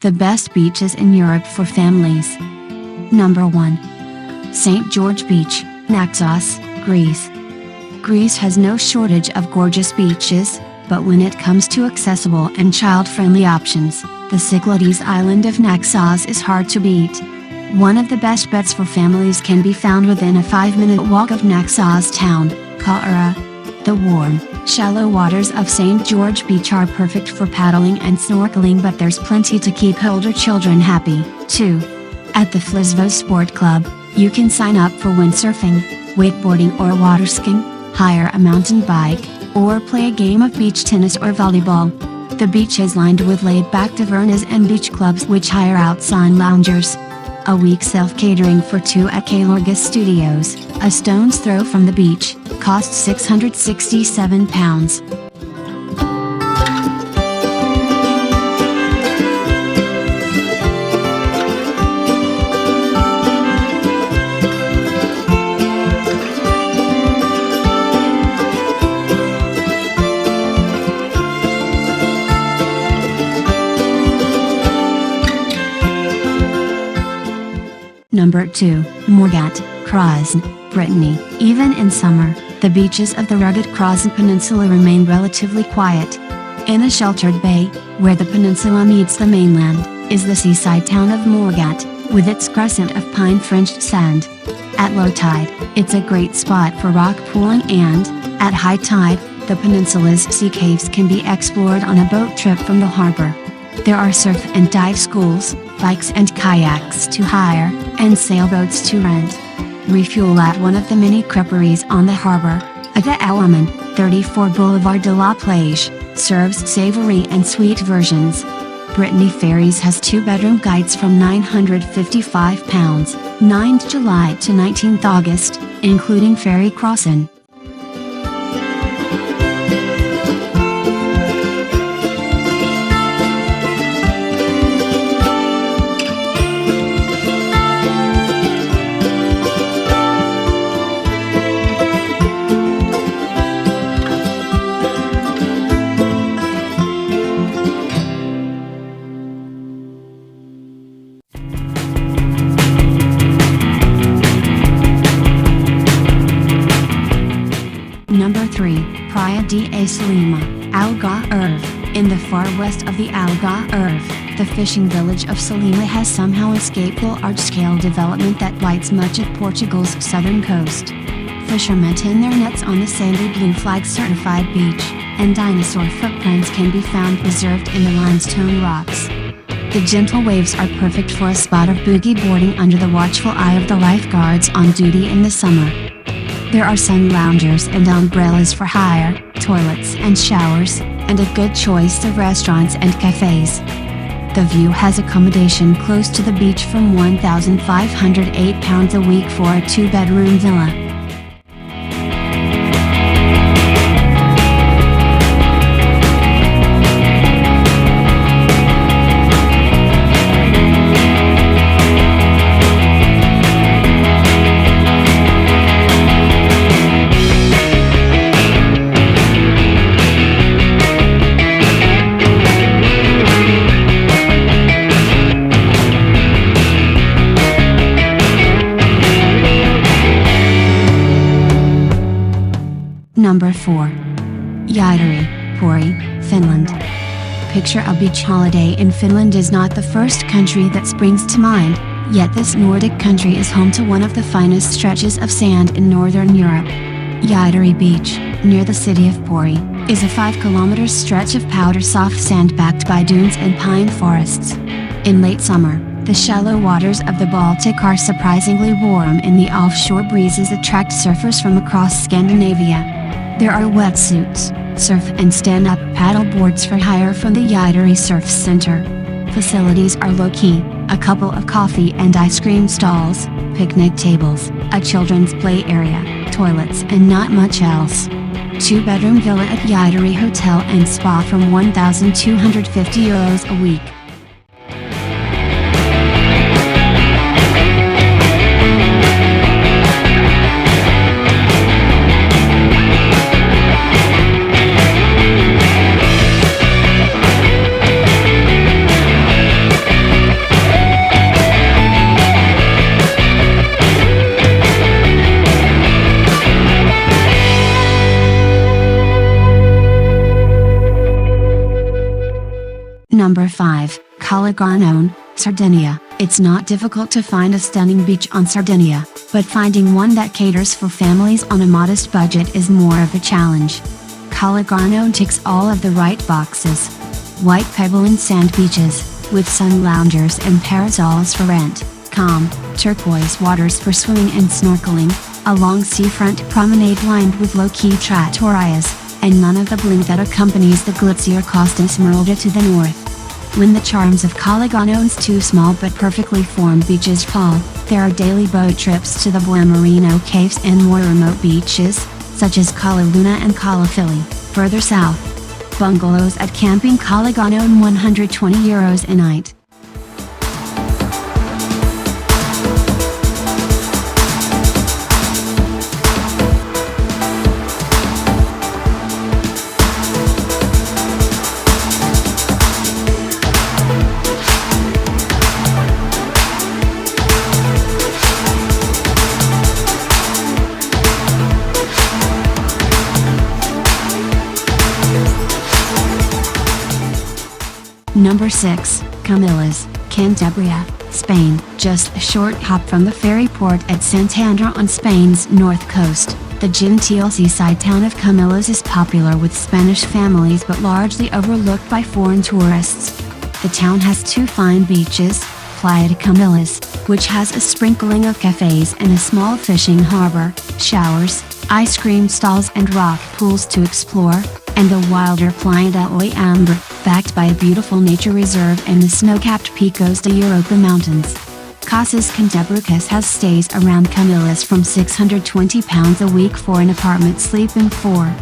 The best beaches in Europe for families. Number 1. St. George Beach, Naxos, Greece. Greece has no shortage of gorgeous beaches, but when it comes to accessible and child-friendly options, the Cyclades island of Naxos is hard to beat. One of the best bets for families can be found within a 5-minute walk of Naxos town, Pori. The warm, shallow waters of St. George Beach are perfect for paddling and snorkeling, but there's plenty to keep older children happy, too. At the Flisvo Sport Club, you can sign up for windsurfing, wakeboarding or water skiing, hire a mountain bike, or play a game of beach tennis or volleyball. The beach is lined with laid-back tavernas and beach clubs which hire out sign loungers. A week self-catering for 2 at Algarve Studios, a stone's throw from the beach, costs £667. Number 2, Morgat, Crozon, Brittany. Even in summer, the beaches of the rugged Crozon Peninsula remain relatively quiet. In a sheltered bay, where the peninsula meets the mainland, is the seaside town of Morgat, with its crescent of pine-fringed sand. At low tide, it's a great spot for rock pooling, and, at high tide, the peninsula's sea caves can be explored on a boat trip from the harbor. There are surf and dive schools, bikes and kayaks to hire, and sailboats to rent. Refuel at one of the many creperies on the harbor. The Alaman, 34 Boulevard de la Plage, serves savory and sweet versions. Brittany Ferries has 2-bedroom guides from £955, 9th July to 19th August, including ferry crossing. Number 3, Praia de Salema, Algarve. In the far west of the Algarve, the fishing village of Salema has somehow escaped the large-scale development that blights much of Portugal's southern coast. Fishermen tin their nets on the sandy blue flag certified beach, and dinosaur footprints can be found preserved in the limestone rocks. The gentle waves are perfect for a spot of boogie boarding under the watchful eye of the lifeguards on duty in the summer. There are sun loungers and umbrellas for hire, toilets and showers, and a good choice of restaurants and cafes. The View has accommodation close to the beach from £1,508 a week for a 2-bedroom villa. Number 4. Yyteri, Pori, Finland. Picture a beach holiday in Finland is not the first country that springs to mind, yet this Nordic country is home to one of the finest stretches of sand in northern Europe. Yyteri Beach, near the city of Pori, is a 5-kilometer stretch of powder soft sand backed by dunes and pine forests. In late summer, the shallow waters of the Baltic are surprisingly warm, and the offshore breezes attract surfers from across Scandinavia. There are wetsuits, surf and stand-up paddle boards for hire from the Yyteri Surf Center. Facilities are low-key, a couple of coffee and ice cream stalls, picnic tables, a children's play area, toilets and not much else. 2-bedroom villa at Yyteri Hotel and Spa from €1,250 a week. Number 5, Colleganon, Sardinia. It's not difficult to find a stunning beach on Sardinia, but finding one that caters for families on a modest budget is more of a challenge. Colleganon ticks all of the right boxes. White pebble and sand beaches, with sun loungers and parasols for rent, calm, turquoise waters for swimming and snorkeling, a long seafront promenade lined with low-key trattorias, and none of the bling that accompanies the glitzier Costa Smeralda to the north. When the charms of Colleganon's two small but perfectly formed beaches pall, there are daily boat trips to the Buomarino caves and more remote beaches, such as Cala Luna and Cala Fili, further south. Bungalows at Camping Colleganon, €120 a night. Number 6, Camillas, Cantabria, Spain. Just a short hop from the ferry port at Santander on Spain's north coast, the genteel seaside town of Camillas is popular with Spanish families but largely overlooked by foreign tourists. The town has two fine beaches, Playa de Camillas, which has a sprinkling of cafes and a small fishing harbor, showers, ice cream stalls and rock pools to explore, and the wilder Playa de Yyteri, backed by a beautiful nature reserve and the snow-capped Picos de Europa mountains. Casas Cantabrucas has stays around Camillas from £620 a week for an apartment sleeping 4.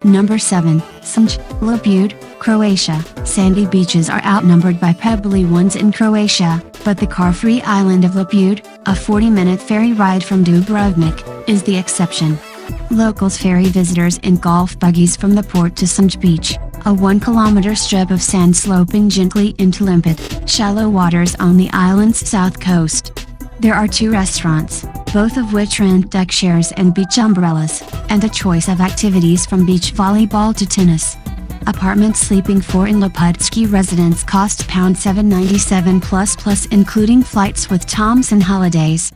Number 7, Ljubud, Croatia. Sandy beaches are outnumbered by pebbly ones in Croatia, but the car-free island of Ljubud, a 40-minute ferry ride from Dubrovnik, is the exception. Locals ferry visitors in golf buggies from the port to Sanj Beach, a 1-kilometer strip of sand sloping gently into limpid, shallow waters on the island's south coast. There are 2 restaurants, both of which rent deck chairs and beach umbrellas, and a choice of activities from beach volleyball to tennis. Apartment sleeping 4 in Lopudski residence cost £797 plus including flights with Thomson Holidays.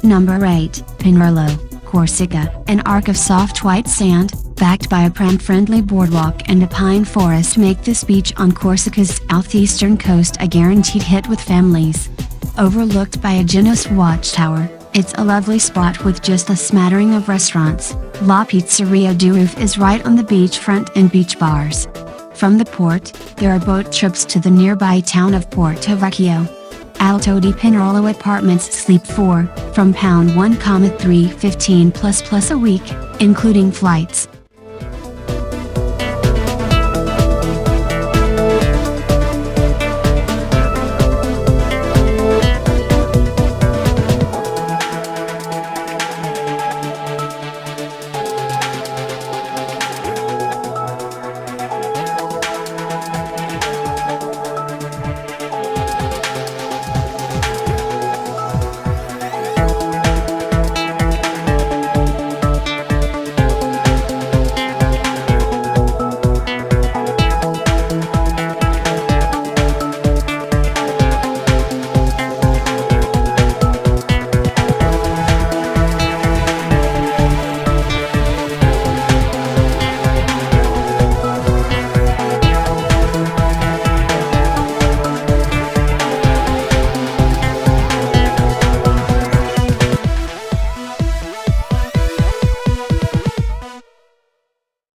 Number 8, Pinerolo, Corsica. An arc of soft white sand, backed by a pram-friendly boardwalk and a pine forest make this beach on Corsica's southeastern coast a guaranteed hit with families. Overlooked by a generous watchtower, it's a lovely spot with just a smattering of restaurants. La Pizzeria du Roof is right on the beachfront and beach bars. From the port, there are boat trips to the nearby town of Porto Vecchio. Alto di Pinerolo apartments sleep 4, from £1,315 plus a week, including flights.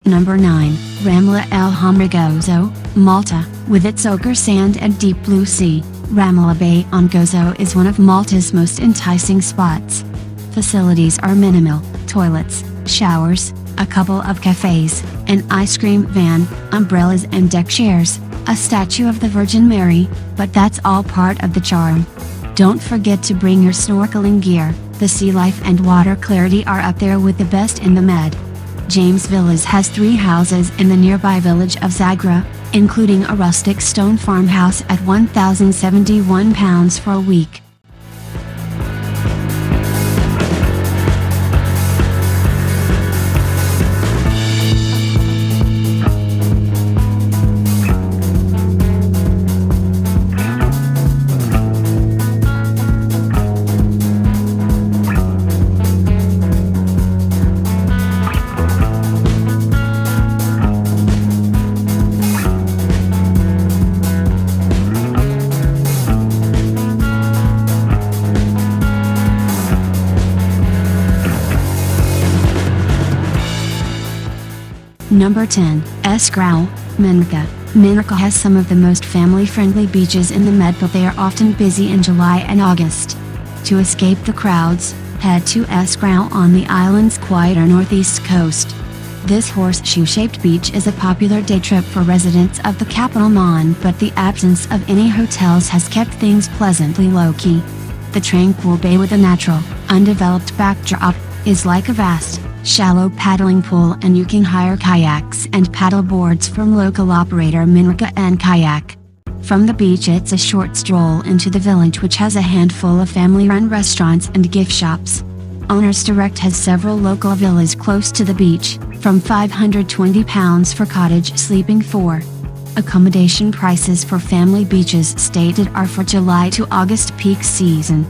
Number 9, Ramla El Homrigozo, Malta. With its ochre sand and deep blue sea, Ramla Bay on Gozo is one of Malta's most enticing spots. Facilities are minimal: toilets, showers, a couple of cafes, an ice cream van, umbrellas and deck chairs, a statue of the Virgin Mary, but that's all part of the charm. Don't forget to bring your snorkeling gear. The sea life and water clarity are up there with the best in the Med. James Villas has 3 houses in the nearby village of Zagra, including a rustic stone farmhouse at £1,071 for a week. Number 10, Esgrau, Menorca. Menorca has some of the most family-friendly beaches in the Med, but they are often busy in July and August. To escape the crowds, head to Esgrau on the island's quieter northeast coast. This horseshoe-shaped beach is a popular day trip for residents of the capital Mon, but the absence of any hotels has kept things pleasantly low-key. The tranquil bay with a natural, undeveloped backdrop is like a vast, shallow paddling pool, and you can hire kayaks and paddle boards from local operator Menorca and Kayak. From the beach it's a short stroll into the village, which has a handful of family-run restaurants and gift shops. Owners Direct has several local villas close to the beach, from £520 for cottage sleeping for. Accommodation prices for family beaches stated are for July to August peak season.